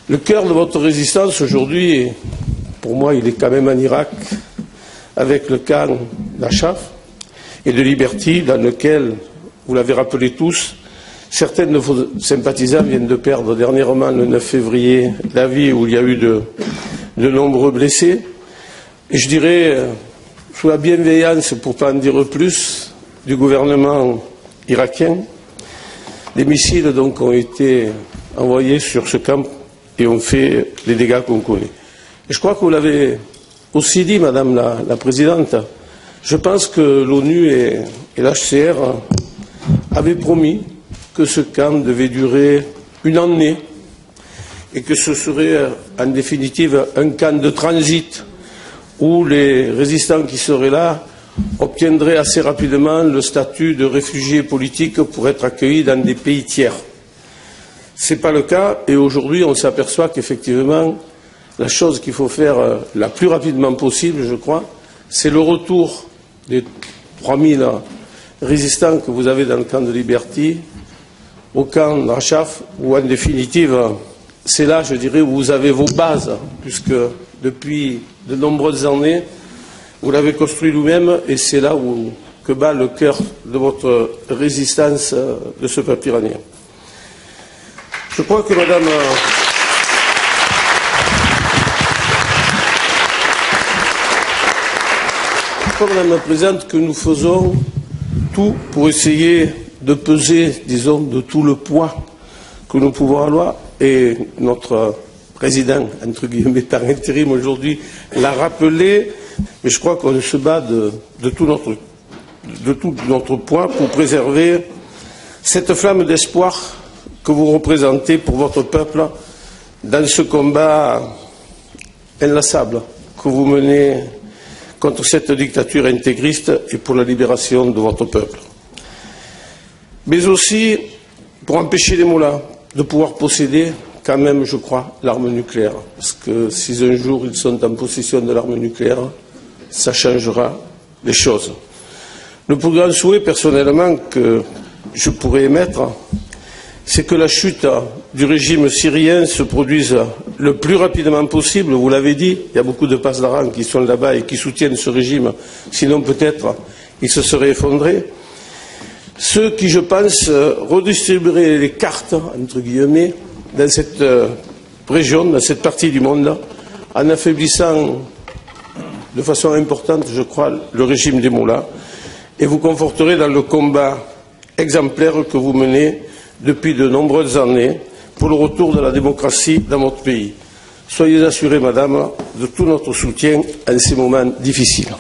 Le cœur de votre résistance aujourd'hui, pour moi, il est quand même en Irak, avec le camp d'Achaf et de Liberty, dans lequel, vous l'avez rappelé tous, certains de vos sympathisants viennent de perdre dernièrement, le 9 février, la vie, où il y a eu de nombreux blessés. Et je dirais, sous la bienveillance, pour ne pas en dire plus, du gouvernement irakien, des missiles donc ont été envoyés sur ce camp et ont fait les dégâts qu'on connaît. Et je crois que vous l'avez aussi dit, Madame la Présidente, je pense que l'ONU et l'HCR avaient promis que ce camp devait durer une année et que ce serait en définitive un camp de transit où les résistants qui seraient là obtiendraient assez rapidement le statut de réfugiés politiques pour être accueillis dans des pays tiers. Ce n'est pas le cas et aujourd'hui on s'aperçoit qu'effectivement la chose qu'il faut faire la plus rapidement possible, je crois, c'est le retour des 3000 résistants que vous avez dans le camp de Liberty au camp d'Achaf, où en définitive, c'est là, je dirais, où vous avez vos bases, puisque depuis de nombreuses années, vous l'avez construit vous-même, et c'est là que bat le cœur de votre résistance de ce peuple iranien. Je crois que Madame la Présidente, que nous faisons tout pour essayer de peser, disons, de tout le poids que nous pouvons avoir. Et notre président, entre guillemets, par intérim aujourd'hui, l'a rappelé, mais je crois qu'on se bat de tout notre poids pour préserver cette flamme d'espoir que vous représentez pour votre peuple dans ce combat inlassable que vous menez contre cette dictature intégriste et pour la libération de votre peuple. Mais aussi pour empêcher les mollahs de pouvoir posséder quand même, je crois, l'arme nucléaire. Parce que si un jour ils sont en possession de l'arme nucléaire, ça changera les choses. Le plus grand souhait, personnellement, que je pourrais émettre, c'est que la chute du régime syrien se produise le plus rapidement possible. Vous l'avez dit, il y a beaucoup de Pasdaran qui sont là-bas et qui soutiennent ce régime, sinon peut-être il se serait effondré. Ceux qui, je pense, redistribueraient les cartes, entre guillemets, dans cette région, dans cette partie du monde, en affaiblissant de façon importante, je crois, le régime des mollahs, et vous conforterez dans le combat exemplaire que vous menez depuis de nombreuses années pour le retour de la démocratie dans votre pays. Soyez assurés, Madame, de tout notre soutien en ces moments difficiles.